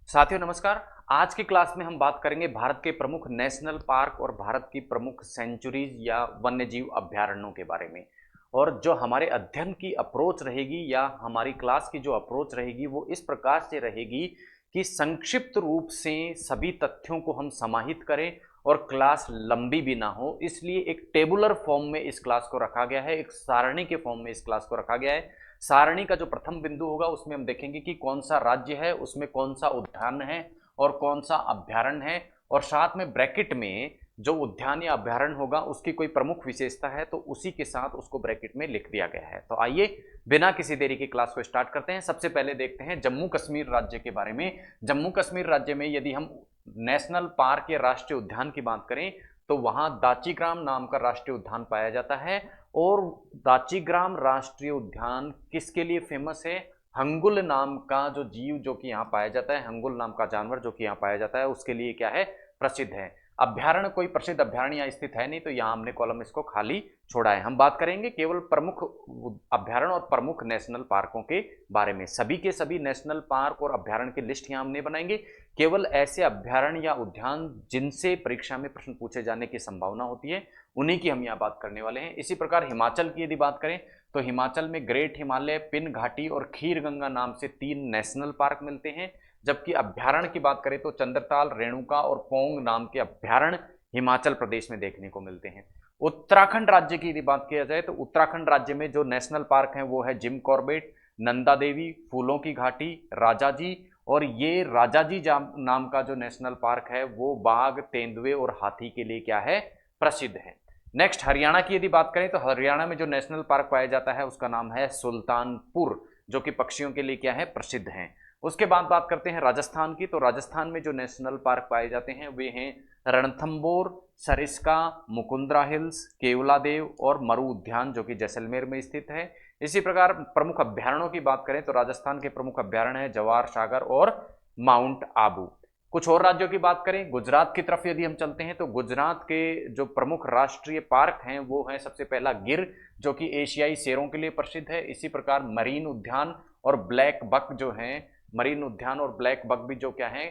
साथियों नमस्कार। आज की क्लास में हम बात करेंगे भारत के प्रमुख नेशनल पार्क और भारत की प्रमुख सेंचुरीज या वन्यजीव अभयारण्यों के बारे में। और जो हमारे अध्ययन की अप्रोच रहेगी या हमारी क्लास की जो अप्रोच रहेगी वो इस प्रकार से रहेगी कि संक्षिप्त रूप से सभी तथ्यों को हम समाहित करें और क्लास लंबी भी ना हो, इसलिए एक टेबुलर फॉर्म में इस क्लास को रखा गया है, एक सारणी के फॉर्म में इस क्लास को रखा गया है। सारणी का जो प्रथम बिंदु होगा उसमें हम देखेंगे कि कौन सा राज्य है, उसमें कौन सा उद्यान है और कौन सा अभ्यारण्य है, और साथ में ब्रैकेट में जो उद्यान या अभ्यारण्य होगा उसकी कोई प्रमुख विशेषता है तो उसी के साथ उसको ब्रैकेट में लिख दिया गया है। तो आइए बिना किसी देरी की क्लास को स्टार्ट करते हैं। सबसे पहले देखते हैं जम्मू कश्मीर राज्य के बारे में। जम्मू कश्मीर राज्य में यदि हम नेशनल पार्क या राष्ट्रीय उद्यान की बात करें तो वहां दाचीग्राम नाम का राष्ट्रीय उद्यान पाया जाता है। और दाचीग्राम राष्ट्रीय उद्यान किसके लिए फेमस है? हंगुल नाम का जो जीव जो कि यहाँ पाया जाता है, हंगुल नाम का जानवर जो कि यहाँ पाया जाता है, उसके लिए क्या है? प्रसिद्ध है। अभ्यारण्य कोई प्रसिद्ध अभ्यारण्य यहाँ स्थित है नहीं, तो यहाँ हमने कॉलम इसको खाली छोड़ा है। हम बात करेंगे केवल प्रमुख अभ्यारण्य और प्रमुख नेशनल पार्कों के बारे में। सभी के सभी नेशनल पार्क और अभ्यारण्य की लिस्ट यहाँ हमने बनाएंगे। केवल ऐसे अभ्यारण्य या उद्यान जिनसे परीक्षा में प्रश्न पूछे जाने की संभावना होती है, उन्हीं की हम यहाँ बात करने वाले हैं। इसी प्रकार हिमाचल की यदि बात करें तो हिमाचल में ग्रेट हिमालय, पिन घाटी और खीर गंगा नाम से 3 नेशनल पार्क मिलते हैं। जबकि अभ्यारण्य की बात करें तो चंद्रताल, रेणुका और पोंग नाम के अभ्यारण्य हिमाचल प्रदेश में देखने को मिलते हैं। उत्तराखंड राज्य की यदि बात किया जाए तो उत्तराखंड राज्य में जो नेशनल पार्क हैं वो है जिम कॉर्बेट, नंदा देवी, फूलों की घाटी, राजाजी। और ये राजाजी नाम का जो नेशनल पार्क है वो बाघ, तेंदुए और हाथी के लिए क्या है? प्रसिद्ध है। नेक्स्ट हरियाणा की यदि बात करें तो हरियाणा में जो नेशनल पार्क पाया जाता है उसका नाम है सुल्तानपुर, जो कि पक्षियों के लिए क्या है? प्रसिद्ध है। उसके बाद बात करते हैं राजस्थान की। तो राजस्थान में जो नेशनल पार्क पाए जाते हैं वे हैं रणथंबोर, सरिस्का, मुकुंदरा हिल्स, केवलादेव और मरु उद्यान जो कि जैसलमेर में स्थित है। इसी प्रकार प्रमुख अभ्यारण्यों की बात करें तो राजस्थान के प्रमुख अभ्यारण्य है जवार, सागर और माउंट आबू। कुछ और राज्यों की बात करें, गुजरात की तरफ यदि हम चलते हैं तो गुजरात के जो प्रमुख राष्ट्रीय पार्क हैं वो है सबसे पहला गिर, जो कि एशियाई शेरों के लिए प्रसिद्ध है। इसी प्रकार मरीन उद्यान और ब्लैक बक जो है, मरीन उद्यान और ब्लैक बक भी जो क्या है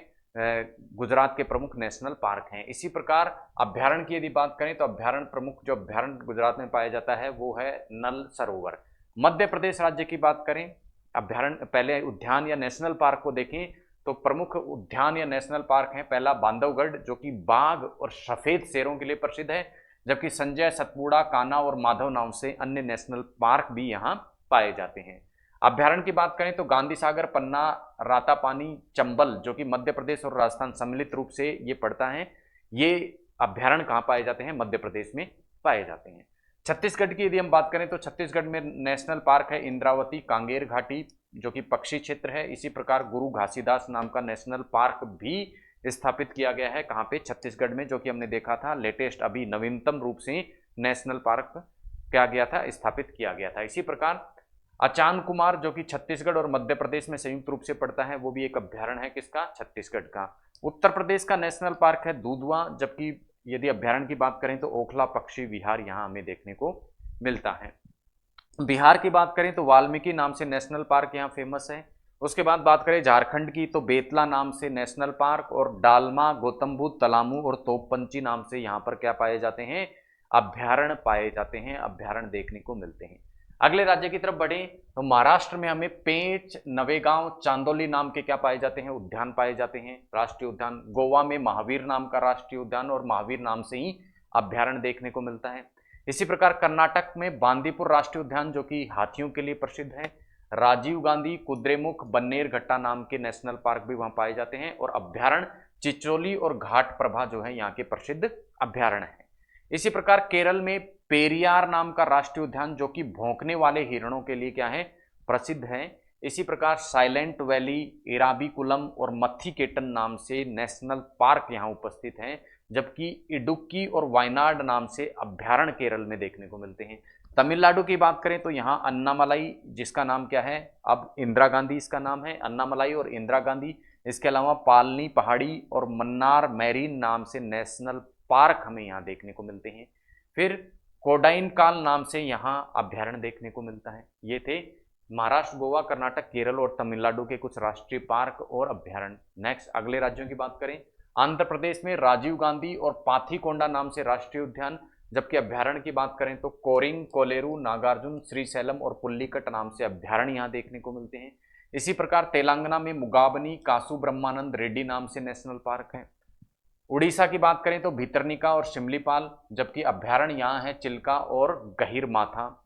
गुजरात के प्रमुख नेशनल पार्क हैं। इसी प्रकार अभ्यारण्य की यदि बात करें तो अभ्यारण्य प्रमुख जो अभ्यारण्य गुजरात में पाया जाता है वो है नल सरोवर। मध्य प्रदेश राज्य की बात करें, अभ्यारण्य पहले उद्यान या नेशनल पार्क को देखें तो प्रमुख उद्यान या नेशनल पार्क हैं पहला बांधवगढ़ जो कि बाघ और सफेद शेरों के लिए प्रसिद्ध है। जबकि संजय, सतपुड़ा, कान्हा और माधव नाम से अन्य नेशनल पार्क भी यहाँ पाए जाते हैं। अभ्यारण्य की बात करें तो गांधी सागर, पन्ना, रातापानी, चंबल जो कि मध्य प्रदेश और राजस्थान सम्मिलित रूप से ये पड़ता है। ये अभ्यारण्य कहाँ पाए जाते हैं? मध्य प्रदेश में पाए जाते हैं। छत्तीसगढ़ की यदि हम बात करें तो छत्तीसगढ़ में नेशनल पार्क है इंद्रावती, कांगेर घाटी जो कि पक्षी क्षेत्र है। इसी प्रकार गुरु घासीदास नाम का नेशनल पार्क भी स्थापित किया गया है। कहाँ पे? छत्तीसगढ़ में, जो कि हमने देखा था लेटेस्ट अभी नवीनतम रूप से नेशनल पार्क क्या गया था? स्थापित किया गया था। इसी प्रकार अचान कुमार जो कि छत्तीसगढ़ और मध्य प्रदेश में संयुक्त रूप से पड़ता है, वो भी एक अभ्यारण्य है। किसका? छत्तीसगढ़ का। उत्तर प्रदेश का नेशनल पार्क है दूधवा, जबकि यदि अभ्यारण्य की बात करें तो ओखला पक्षी विहार यहाँ हमें देखने को मिलता है। बिहार की बात करें तो वाल्मीकि नाम से नेशनल पार्क यहाँ फेमस है। उसके बाद बात करें झारखंड की तो बेतला नाम से नेशनल पार्क और डालमा, गौतम बुद्ध, तलामू और तोपपंची नाम से यहाँ पर क्या पाए जाते हैं? अभ्यारण्य पाए जाते हैं, अभ्यारण्य देखने को मिलते हैं। अगले राज्य की तरफ बढ़े तो महाराष्ट्र में हमें पेंच, नवेगांव, चांदोली नाम के क्या पाए जाते हैं? उद्यान पाए जाते हैं, राष्ट्रीय उद्यान। गोवा में महावीर नाम का राष्ट्रीय उद्यान और महावीर नाम से ही अभ्यारण्य देखने को मिलता है। इसी प्रकार कर्नाटक में बांदीपुर राष्ट्रीय उद्यान जो कि हाथियों के लिए प्रसिद्ध है। राजीव गांधी, कुद्रेमुख, बन्नेर घट्टा नाम के नेशनल पार्क भी वहां पाए जाते हैं। और अभ्यारण्य चिचोली और घाट प्रभा जो है यहाँ के प्रसिद्ध अभ्यारण्य है। इसी प्रकार केरल में पेरियार नाम का राष्ट्रीय उद्यान जो कि भौंकने वाले हिरणों के लिए क्या है? प्रसिद्ध है। इसी प्रकार साइलेंट वैली, इराविकुलम और मत्थिकेटन नाम से नेशनल पार्क यहाँ उपस्थित हैं। जबकि इडुक्की और वायनाड नाम से अभ्यारण्य केरल में देखने को मिलते हैं। तमिलनाडु की बात करें तो यहाँ अन्नामलाई, जिसका नाम क्या है? अब इंदिरा गांधी इसका नाम है, अन्नामलाई और इंदिरा गांधी। इसके अलावा पालनी पहाड़ी और मन्नार मैरीन नाम से नेशनल पार्क हमें यहाँ देखने को मिलते हैं। फिर कोडाइनकाल नाम से यहाँ अभ्यारण्य देखने को मिलता है। ये थे महाराष्ट्र, गोवा, कर्नाटक, केरल और तमिलनाडु के कुछ राष्ट्रीय पार्क और अभ्यारण्य। नेक्स्ट अगले राज्यों की बात करें, आंध्र प्रदेश में राजीव गांधी और पाथीकोंडा नाम से राष्ट्रीय उद्यान, जबकि अभ्यारण्य की बात करें तो कोरिंग, कोलेरू, नागार्जुन, श्रीशैलम और पुल्लिकट नाम से अभ्यारण्य यहाँ देखने को मिलते हैं। इसी प्रकार तेलंगाना में मुगाबनी, कासु ब्रह्मानंद रेड्डी नाम से नेशनल पार्क है। उड़ीसा की बात करें तो भितरनिका और शिमलीपाल, जबकि अभ्यारण्य यहाँ है चिल्का और गहिरमाथा।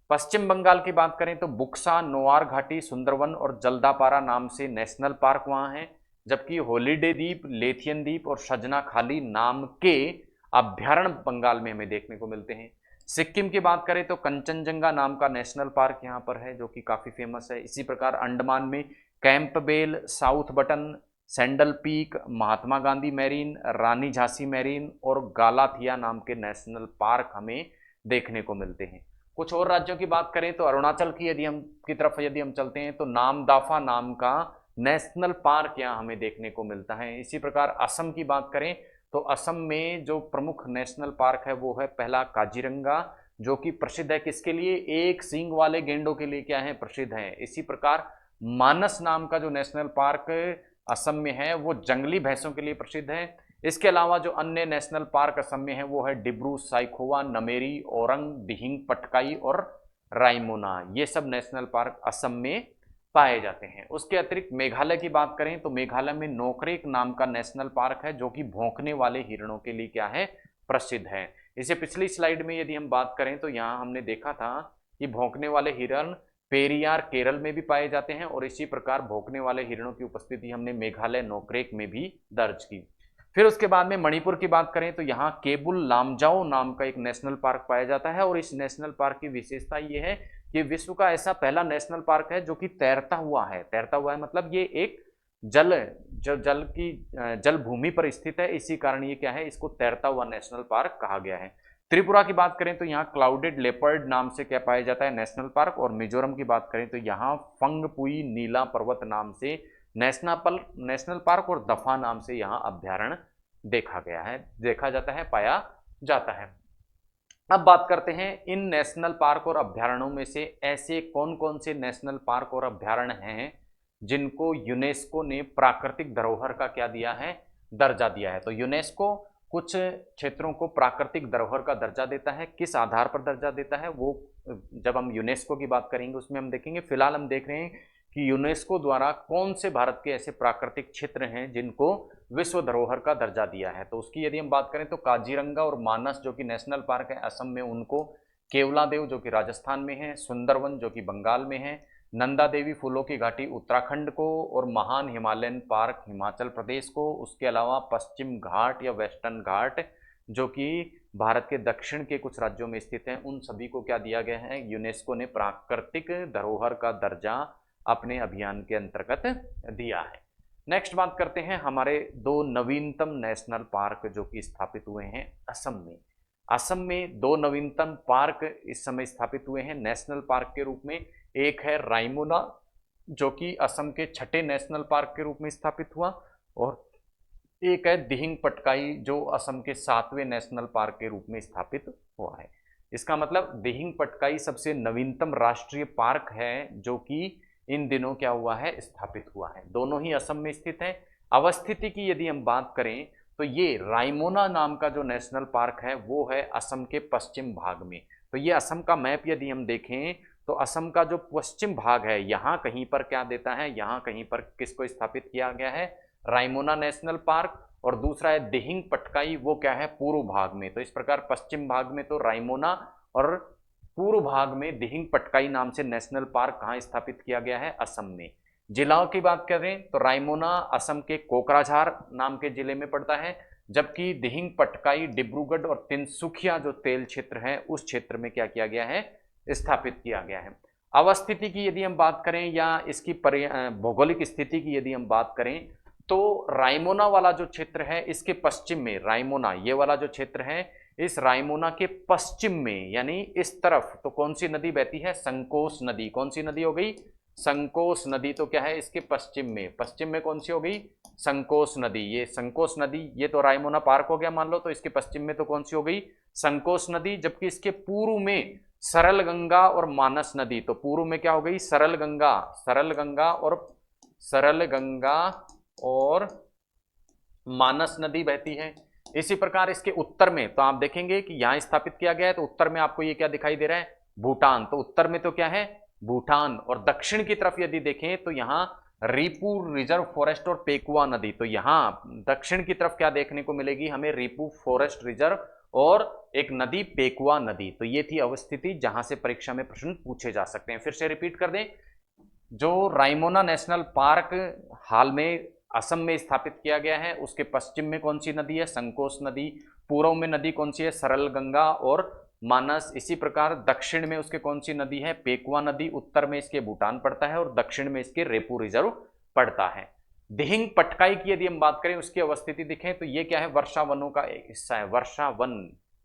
पश्चिम बंगाल की बात करें तो बुक्सा, नोआर घाटी, सुंदरवन और जल्दापारा नाम से नेशनल पार्क वहां है, जबकि हॉलीडे द्वीप, लेथियन द्वीप और सजना खाली नाम के अभ्यारण्य बंगाल में हमें देखने को मिलते हैं। सिक्किम की बात करें तो कंचनजंगा नाम का नेशनल पार्क यहाँ पर है, जो कि काफी फेमस है। इसी प्रकार अंडमान में Campbell, South Button, Sandal Peak, Mahatma Gandhi Marine, Rani Jhansi Marine और गालाथिया नाम के नेशनल पार्क हमें देखने को मिलते हैं। कुछ और राज्यों की बात करें तो अरुणाचल की तरफ यदि हम चलते हैं तो नामदाफा नाम का नेशनल पार्क यहाँ हमें देखने को मिलता है। इसी प्रकार असम की बात करें तो असम में जो प्रमुख नेशनल पार्क है वो है पहला काजीरंगा, जो कि प्रसिद्ध है किसके लिए, एक सींग वाले गेंडों के लिए क्या है, प्रसिद्ध है। इसी प्रकार मानस नाम का जो नेशनल पार्क असम में है वो जंगली भैंसों के लिए प्रसिद्ध है। इसके अलावा जो अन्य नेशनल पार्क असम में है वो है डिब्रू साइखोवा, नमेरी, औरंग, दिहिंग पटकाई और रायमोना। ये सब नेशनल पार्क असम में पाए जाते हैं। उसके अतिरिक्त मेघालय की बात करें तो मेघालय में नोकरेक नाम का नेशनल पार्क है, जो कि भौंकने वाले हिरणों के लिए क्या है, प्रसिद्ध है। इसे पिछली स्लाइड में यदि हम बात करें तो यहाँ हमने देखा था कि भौंकने वाले हिरण पेरियार केरल में भी पाए जाते हैं, और इसी प्रकार भौंकने वाले हिरणों की उपस्थिति हमने मेघालय नोकरेक में भी दर्ज की। फिर उसके बाद में मणिपुर की बात करें तो यहाँ केबुल लामजाओ नाम का एक नेशनल पार्क पाया जाता है, और इस नेशनल पार्क की विशेषता ये है कि विश्व का ऐसा पहला नेशनल पार्क है जो कि तैरता हुआ है। तैरता हुआ है मतलब ये एक जल भूमि पर स्थित है, इसी कारण ये क्या है, इसको तैरता हुआ नेशनल पार्क कहा गया है। त्रिपुरा की बात करें तो यहाँ क्लाउडेड लेपर्ड नाम से क्या पाया जाता है, नेशनल पार्क। और मिजोरम की बात करें तो यहाँ फंगपुई नीला पर्वत नाम से नेशनल पार्क और दफा नाम से यहाँ अभ्यारण्य देखा जाता है, पाया जाता है। अब बात करते हैं इन नेशनल पार्क और अभ्यारण्यों में से ऐसे कौन कौन से नेशनल पार्क और अभ्यारण्य हैं जिनको यूनेस्को ने प्राकृतिक धरोहर का क्या दिया है, दर्जा दिया है। तो यूनेस्को कुछ क्षेत्रों को प्राकृतिक धरोहर का दर्जा देता है। किस आधार पर दर्जा देता है वो जब हम यूनेस्को की बात करेंगे उसमें हम देखेंगे। फिलहाल हम देख रहे हैं कि यूनेस्को द्वारा कौन से भारत के ऐसे प्राकृतिक क्षेत्र हैं जिनको विश्व धरोहर का दर्जा दिया है। तो उसकी यदि हम बात करें तो काजीरंगा और मानस जो कि नेशनल पार्क है असम में उनको, केवलादेव जो कि राजस्थान में है, सुंदरवन जो कि बंगाल में है, नंदा देवी फूलों की घाटी उत्तराखंड को, और महान हिमालयन पार्क हिमाचल प्रदेश को। उसके अलावा पश्चिम घाट या वेस्टर्न घाट जो कि भारत के दक्षिण के कुछ राज्यों में स्थित हैं, उन सभी को क्या दिया गया है, यूनेस्को ने प्राकृतिक धरोहर का दर्जा अपने अभियान के अंतर्गत दिया है। नेक्स्ट बात करते हैं हमारे दो नवीनतम नेशनल पार्क जो कि स्थापित हुए हैं असम में। असम में दो नवीनतम पार्क इस समय स्थापित हुए हैं नेशनल पार्क के रूप में। एक है रायमोना जो कि असम के छठे नेशनल पार्क के रूप में स्थापित हुआ, और एक है दिहिंग पटकाई जो असम के 7वें नेशनल पार्क के रूप में स्थापित हुआ है। इसका मतलब दिहिंग पटकाई सबसे नवीनतम राष्ट्रीय पार्क है जो कि इन दिनों क्या हुआ है, स्थापित हुआ है। दोनों ही असम में स्थित है। अवस्थिति की यदि हम बात करें तो ये रायमोना नाम का जो नेशनल पार्क है वो है असम के पश्चिम भाग में। तो ये असम का मैप यदि हम देखें तो असम का जो पश्चिम भाग है यहाँ कहीं पर क्या देता है, यहाँ कहीं पर किसको स्थापित किया गया है, रायमोना नेशनल पार्क। और दूसरा है दिहिंग पटकाई, वो क्या है, पूर्व भाग में। तो इस प्रकार पश्चिम भाग में तो रायमोना और पूर्व भाग में दिहिंग पटकाई नाम से नेशनल पार्क कहाँ स्थापित किया गया है, असम में। जिलाओं की बात करें तो रायमोना असम के कोकराझार नाम के जिले में पड़ता है, जबकि दिहिंग पटकाई डिब्रूगढ़ और तिनसुकिया जो तेल क्षेत्र है उस क्षेत्र में क्या किया गया है, स्थापित किया गया है। अवस्थिति की यदि हम बात करें या इसकी भौगोलिक स्थिति की यदि हम बात करें तो रायमोना वाला जो क्षेत्र है इसके पश्चिम में, रायमोना ये वाला जो क्षेत्र है इस रायमोना के पश्चिम में यानी इस तरफ तो कौन सी नदी बहती है, संकोस नदी। कौन सी नदी हो गई, संकोस नदी। तो क्या है इसके पश्चिम में कौन सी हो गई, संकोस नदी। ये संकोस नदी, ये तो रायमोना पार्क हो गया मान लो, तो इसके पश्चिम में तो कौन सी हो गई, संकोस नदी। जबकि इसके पूर्व में सरल गंगा और मानस नदी, तो पूर्व में क्या हो गई, सरल गंगा, सरल गंगा और सरल गंगा और मानस नदी बहती है। इसी प्रकार इसके उत्तर में तो आप देखेंगे कि यहां स्थापित किया गया है, तो उत्तर में आपको ये क्या दिखाई दे रहा है, भूटान, तो उत्तर में तो क्या है, भूटान। और दक्षिण की तरफ यदि देखें तो यहां रीपू रिजर्व फॉरेस्ट और पेकुआ नदी, तो यहां दक्षिण की तरफ क्या देखने को मिलेगी हमें, रीपू फॉरेस्ट रिजर्व और एक नदी पेकुआ नदी। तो ये थी अवस्थिति जहां से परीक्षा में प्रश्न पूछे जा सकते हैं। फिर से रिपीट कर दें, जो रायमोना नेशनल पार्क हाल में असम में स्थापित किया गया है, उसके पश्चिम में कौन सी नदी है, संकोस नदी। पूर्व में नदी कौन सी है, सरल गंगा और मानस। इसी प्रकार दक्षिण में उसके कौन सी नदी है, पेकुआ नदी। उत्तर में इसके भूटान पड़ता है और दक्षिण में इसके रेपू रिजर्व पड़ता है। दिहिंग पटकाई की यदि हम बात करें, उसकी अवस्थिति दिखें तो ये क्या है, वर्षा वनों का एक हिस्सा है। वर्षा वन,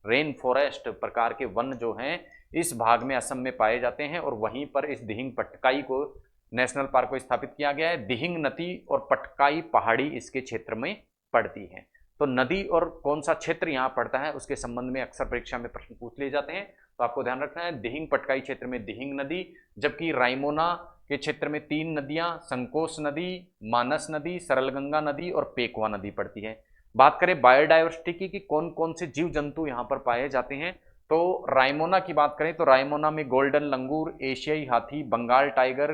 रेन फॉरेस्ट प्रकार के वन जो हैं इस भाग में असम में पाए जाते हैं, और वहीं पर इस दिहिंग पटकाई को नेशनल पार्क को स्थापित किया गया है। दिहिंग नदी और पटकाई पहाड़ी इसके क्षेत्र में पड़ती है। तो नदी और कौन सा क्षेत्र यहाँ पड़ता है उसके संबंध में अक्सर परीक्षा में प्रश्न पूछ लिए जाते हैं, तो आपको ध्यान रखना है दिहिंग पटकाई क्षेत्र में दिहिंग नदी, जबकि रायमोना के क्षेत्र में 3 नदियां, संकोस नदी, मानस नदी, सरलगंगा नदी और पेकुआ नदी पड़ती है। बात करें बायोडाइवर्सिटी की कि कौन कौन से जीव जंतु यहाँ पर पाए जाते हैं, तो रायमोना की बात करें तो रायमोना में गोल्डन लंगूर, एशियाई हाथी, बंगाल टाइगर,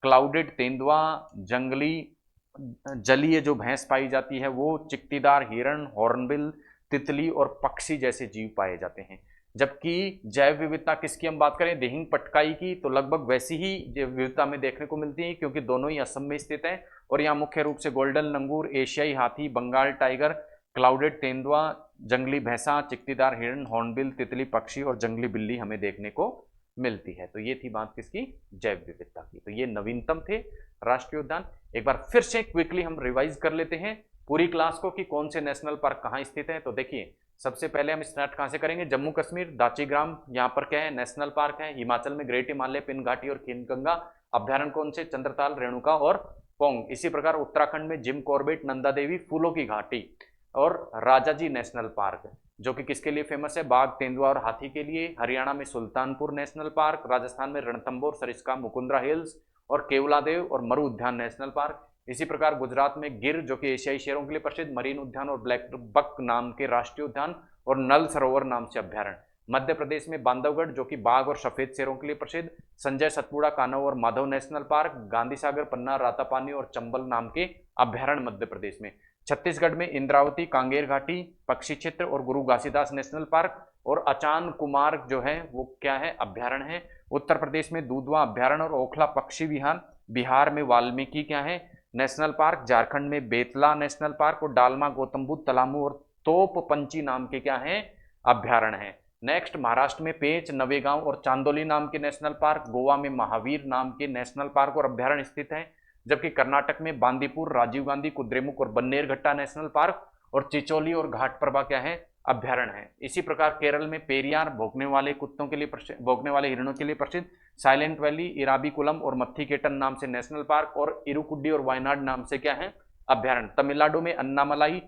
क्लाउडेड तेंदुआ, जंगली जलीय जो भैंस पाई जाती है वो, चिकटीदार हिरण, हॉर्नबिल, तितली और पक्षी जैसे जीव पाए जाते हैं। जबकि जैव विविधता किसकी हम बात करें, दिहिंग पटकाई की, तो लगभग वैसी ही जैव विविधता में देखने को मिलती है, क्योंकि दोनों ही असम में स्थित हैं। और यहाँ मुख्य रूप से गोल्डन लंगूर, एशियाई हाथी, बंगाल टाइगर, क्लाउडेड तेंदुआ, जंगली भैंसा, चिकटीदार हिरण, हॉर्नबिल, तितली पक्षी और जंगली बिल्ली हमें देखने को मिलती है। तो ये थी बात किसकी, जैव विविधता की। तो ये नवीनतम थे राष्ट्रीय उद्यान। एक बार फिर से क्विकली हम रिवाइज कर लेते हैं पूरी क्लास को कि कौन से नेशनल पार्क कहाँ स्थित है। तो देखिए, सबसे पहले हम स्टार्ट कहाँ से करेंगे, जम्मू कश्मीर दाचीग्राम, यहाँ पर क्या है, नेशनल पार्क है। हिमाचल में ग्रेट हिमालय, पिन घाटी और खीनगंगा अभ्यारण्य कौन से, चंद्रताल, रेणुका और पोंग। इसी प्रकार उत्तराखंड में जिम कॉर्बेट, नंदा देवी, फूलों की घाटी और राजाजी नेशनल पार्क, जो कि किसके लिए फेमस है, बाघ, तेंदुआ और हाथी के लिए। हरियाणा में सुल्तानपुर नेशनल पार्क, राजस्थान में रणथंबोर, सरिस्का, मुकुंदरा हिल्स और केवलादेव और मरु उद्यान नेशनल पार्क। इसी प्रकार गुजरात में गिर, जो कि एशियाई शेरों के लिए प्रसिद्ध, मरीन उद्यान और ब्लैक बक नाम के राष्ट्रीय उद्यान और नल सरोवर नाम से अभ्यारण्य। मध्य प्रदेश में बांधवगढ़, जो कि बाघ और सफेद शेरों के लिए प्रसिद्ध, संजय, सतपुड़ा, कानव और माधव नेशनल पार्क, गांधी सागर, पन्ना, रातापानी और चंबल नाम के अभ्यारण्य मध्य प्रदेश में। छत्तीसगढ़ में इंद्रावती, कांगेर घाटी पक्षी क्षेत्र और गुरु घासीदास नेशनल पार्क और अचान कुमार जो है वो क्या है, अभ्यारण्य है। उत्तर प्रदेश में दूधवा अभ्यारण्य और ओखला पक्षी विहार। बिहार में वाल्मीकि क्या है, नेशनल पार्क। झारखंड में बेतला नेशनल पार्क और डालमा, गौतम बुद्ध, तलामू और तोप पंची नाम के क्या है, अभ्यारण्य है। नेक्स्ट, महाराष्ट्र में पेंच, नवेगांव और चांदोली नाम के नेशनल पार्क। गोवा में महावीर नाम के नेशनल पार्क और अभ्यारण्य स्थित है। जबकि कर्नाटक में बांदीपुर, राजीव गांधी, कुद्रेमुख और बन्नेरघट्टा नेशनल पार्क और चिचोली और घाटप्रभा क्या है, अभ्यारण्य है। इसी प्रकार केरल में पेरियार, भौंकने वाले कुत्तों के लिए भौंकने वाले हिरणों के लिए प्रसिद्ध, साइलेंट वैली, इराबिकुलम और मत्थीकेटन नाम से नेशनल पार्क और इरुकुड्डी और वायनाड नाम से क्या है, अभ्यारण्य। तमिलनाडु में अन्नामलाई,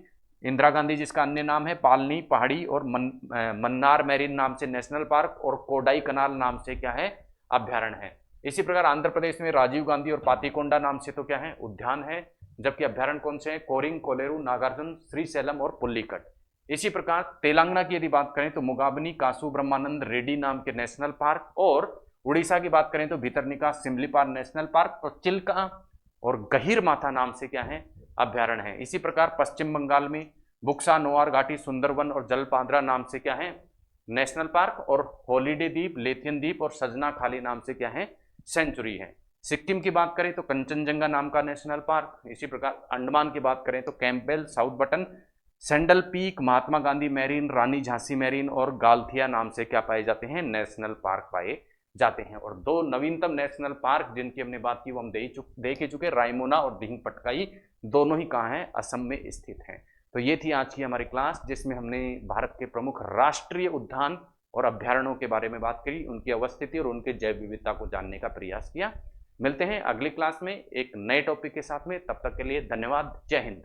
इंदिरा गांधी जिसका अन्य नाम है, पालनी पहाड़ी और मन्नार मैरीन नाम से नेशनल पार्क और कोडाई कनाल नाम से क्या है, अभ्यारण्य है। इसी प्रकार आंध्र प्रदेश में राजीव गांधी और पातीकोंडा नाम से तो क्या है, उद्यान है। जबकि अभ्यारण्य कौन से हैं, कोरिंग, कोलेरू, नागार्जुन, श्रीशैलम और पुल्लिकट। इसी प्रकार तेलंगाना की यदि बात करें तो मुगाबनी, कासू ब्रह्मानंद रेड्डी नाम के नेशनल पार्क, और उड़ीसा की बात करें तो भितरनिका, सिमलीपाल नेशनल पार्क और चिल्का और गहीर माथा नाम से क्या है, अभ्यारण्य है। इसी प्रकार पश्चिम बंगाल में बुक्सा, नोआर घाटी, सुंदरवन और जलपांद्रा नाम से क्या है, नेशनल पार्क और हॉलीडे द्वीप, लेथियन द्वीप और सजना खाली नाम से क्या है, सेंचुरी है। सिक्किम की बात करें तो कंचनजंगा नाम का नेशनल पार्क। इसी प्रकार अंडमान की बात करें तो Campbell, South Button, Sandal Peak, Mahatma Gandhi Marine, Rani Jhansi Marine और गालथिया नाम से क्या पाए जाते हैं, नेशनल पार्क पाए जाते हैं। और 2 नवीनतम नेशनल पार्क जिनकी हमने बात की वो हम देख ही चुके, रायमोना और दिहिंग पटकाई, दोनों ही कहाँ हैं, असम में स्थित हैं। तो ये थी आज की हमारी क्लास, जिसमें हमने भारत के प्रमुख राष्ट्रीय उद्यान और अभ्यारण्यों के बारे में बात करी, उनकी अवस्थिति और उनके जैव विविधता को जानने का प्रयास किया। मिलते हैं अगली क्लास में एक नए टॉपिक के साथ में, तब तक के लिए धन्यवाद। जय हिंद।